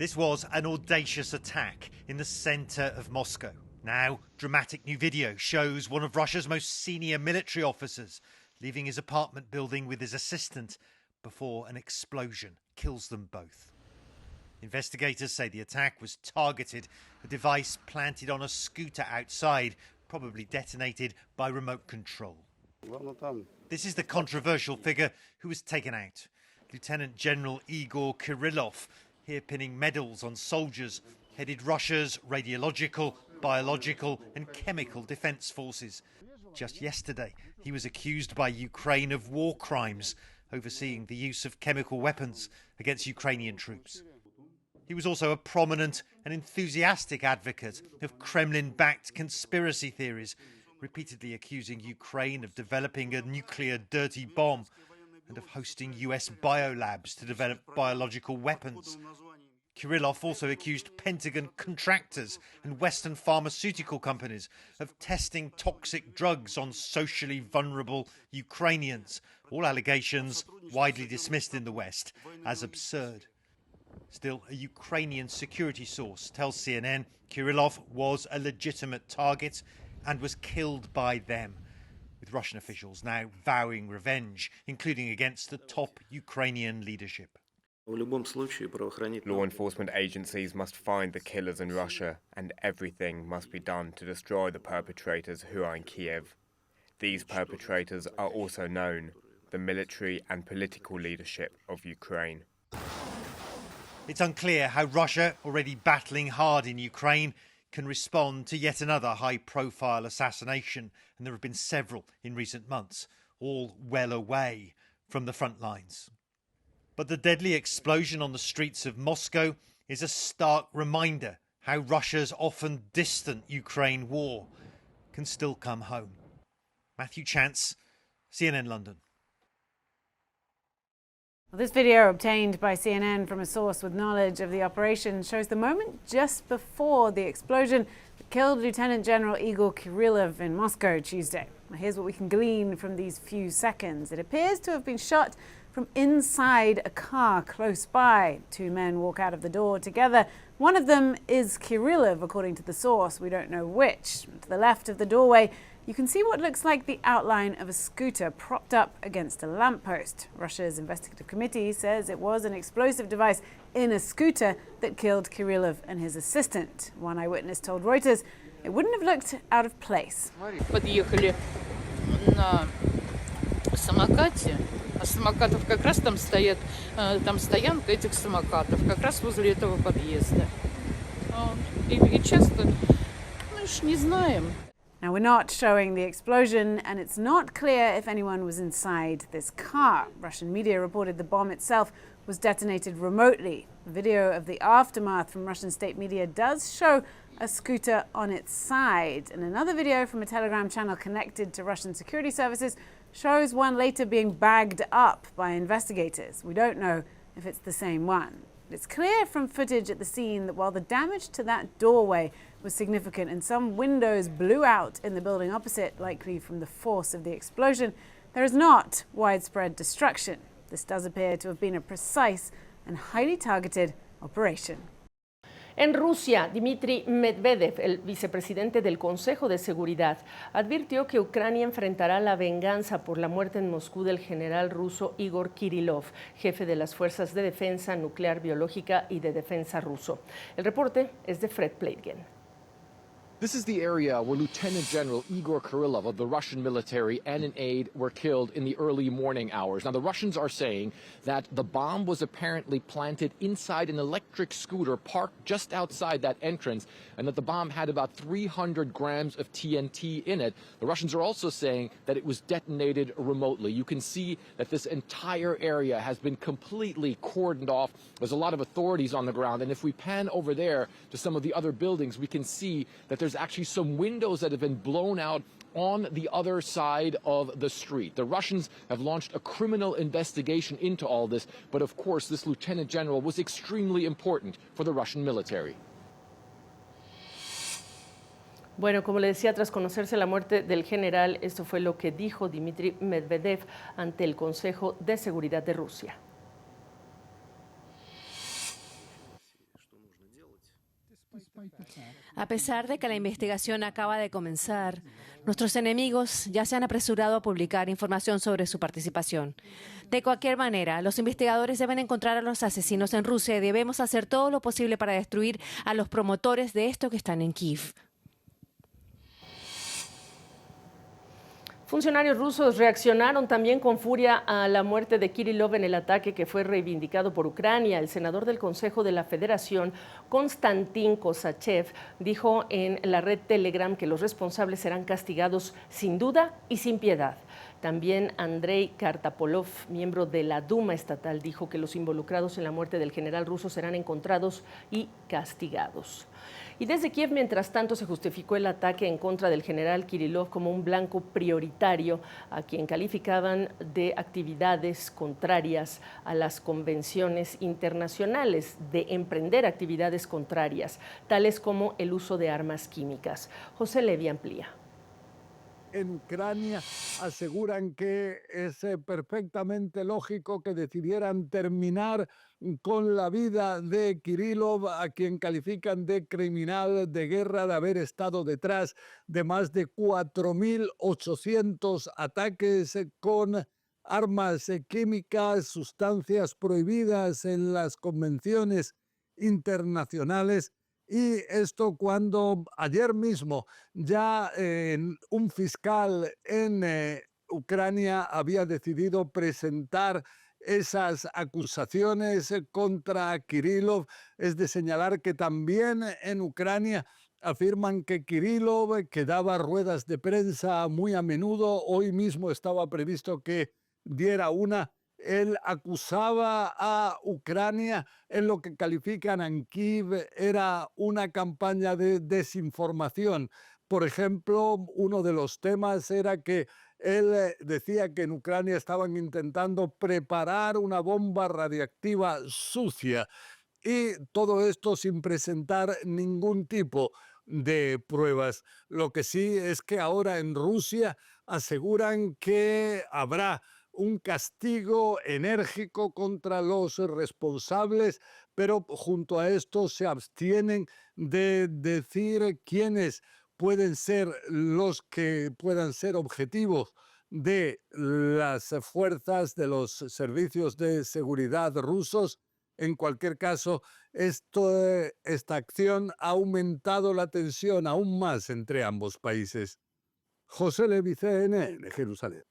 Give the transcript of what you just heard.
This was an audacious attack in the centre of Moscow. Now, dramatic new video shows one of Russia's most senior military officers leaving his apartment building with his assistant before an explosion kills them both. Investigators say the attack was targeted, a device planted on a scooter outside, probably detonated by remote control. This is the controversial figure who was taken out. Lieutenant General Igor Kirillov, here pinning medals on soldiers, headed Russia's radiological, biological and chemical defence forces. Just yesterday, he was accused by Ukraine of war crimes, overseeing the use of chemical weapons against Ukrainian troops. He was also a prominent and enthusiastic advocate of Kremlin-backed conspiracy theories, repeatedly accusing Ukraine of developing a nuclear dirty bomb and of hosting US biolabs to develop biological weapons. Kirillov also accused Pentagon contractors and Western pharmaceutical companies of testing toxic drugs on socially vulnerable Ukrainians, all allegations widely dismissed in the West as absurd. Still, a Ukrainian security source tells CNN Kirillov was a legitimate target and was killed by them, with Russian officials now vowing revenge, including against the top Ukrainian leadership. Law enforcement agencies must find the killers in Russia, and everything must be done to destroy the perpetrators who are in Kiev. These perpetrators are also known, the military and political leadership of Ukraine. It's unclear how Russia, already battling hard in Ukraine, can respond to yet another high-profile assassination, and there have been several in recent months, all well away from the front lines. But the deadly explosion on the streets of Moscow is a stark reminder how Russia's often distant Ukraine war can still come home. Matthew Chance, CNN London. Well, this video, obtained by CNN from a source with knowledge of the operation, shows the moment just before the explosion that killed Lieutenant General Igor Kirillov in Moscow Tuesday. Now, here's what we can glean from these few seconds. It appears to have been shot from inside a car close by. Two men walk out of the door together. One of them is Kirillov, according to the source. We don't know which. To the left of the doorway, you can see what looks like the outline of a scooter propped up against a lamppost. Russia's investigative committee says it was an explosive device in a scooter that killed Kirillov and his assistant. One eyewitness told Reuters it wouldn't have looked out of place. Подъехали на самокате, а самокатов как раз там стоят, там стоянка этих самокатов, как раз возле этого подъезда. И часто, мы ж не знаем. Now, we're not showing the explosion, and it's not clear if anyone was inside this car. Russian media reported the bomb itself was detonated remotely. A video of the aftermath from Russian state media does show a scooter on its side, and another video from a Telegram channel connected to Russian security services shows one later being bagged up by investigators. We don't know if it's the same one. It's clear from footage at the scene that while the damage to that doorway was significant and some windows blew out in the building opposite, likely from the force of the explosion, there is not widespread destruction. This does appear to have been a precise and highly targeted operation. En Rusia, Dmitry Medvedev, el vicepresidente del Consejo de Seguridad, advirtió que Ucrania enfrentará la venganza por la muerte en Moscú del general ruso Igor Kirillov, jefe de las Fuerzas de Defensa Nuclear, Biológica y de Defensa ruso. El reporte es de Fred Pleitgen. This is the area where Lieutenant General Igor Kirillov of the Russian military and an aide were killed in the early morning hours. Now, the Russians are saying that the bomb was apparently planted inside an electric scooter parked just outside that entrance, and that the bomb had about 300 grams of TNT in it. The Russians are also saying that it was detonated remotely. You can see that this entire area has been completely cordoned off. There's a lot of authorities on the ground, and if we pan over there to some of the other buildings, we can see that there's actually some windows that have been blown out on the other side of the street. The Russians have launched a criminal investigation into all this, but of course this lieutenant general was extremely important for the Russian military. Bueno, como le decía, tras conocerse la muerte del general, esto fue lo que dijo Dmitry Medvedev ante el Consejo de Seguridad de Rusia. A pesar de que la investigación acaba de comenzar, nuestros enemigos ya se han apresurado a publicar información sobre su participación. De cualquier manera, los investigadores deben encontrar a los asesinos en Rusia y debemos hacer todo lo posible para destruir a los promotores de esto que están en Kiev. Funcionarios rusos reaccionaron también con furia a la muerte de Kirillov en el ataque que fue reivindicado por Ucrania. El senador del Consejo de la Federación, Konstantin Kosachev, dijo en la red Telegram que los responsables serán castigados sin duda y sin piedad. También Andrei Kartapolov, miembro de la Duma estatal, dijo que los involucrados en la muerte del general ruso serán encontrados y castigados. Y desde Kiev, mientras tanto, se justificó el ataque en contra del general Kirillov como un blanco prioritario, a quien calificaban de actividades contrarias a las convenciones internacionales, de emprender actividades contrarias, tales como el uso de armas químicas. José Levi amplía. En Ucrania aseguran que es perfectamente lógico que decidieran terminar con la vida de Kirillov, a quien califican de criminal de guerra, de haber estado detrás de más de 4.800 ataques con armas químicas, sustancias prohibidas en las convenciones internacionales. Y esto cuando ayer mismo ya un fiscal en Ucrania había decidido presentar esas acusaciones contra Kirillov. Es de señalar que también en Ucrania afirman que Kirillov, que daba ruedas de prensa muy a menudo, hoy mismo estaba previsto que diera una. Él acusaba a Ucrania en lo que califican en Kiev era una campaña de desinformación. Por ejemplo, uno de los temas era que él decía que en Ucrania estaban intentando preparar una bomba radiactiva sucia. Y todo esto sin presentar ningún tipo de pruebas. Lo que sí es que ahora en Rusia aseguran que habrá un castigo enérgico contra los responsables, pero junto a esto se abstienen de decir quiénes pueden ser los que puedan ser objetivos de las fuerzas de los servicios de seguridad rusos. En cualquier caso, esta acción ha aumentado la tensión aún más entre ambos países. José Levi, CNN, Jerusalén.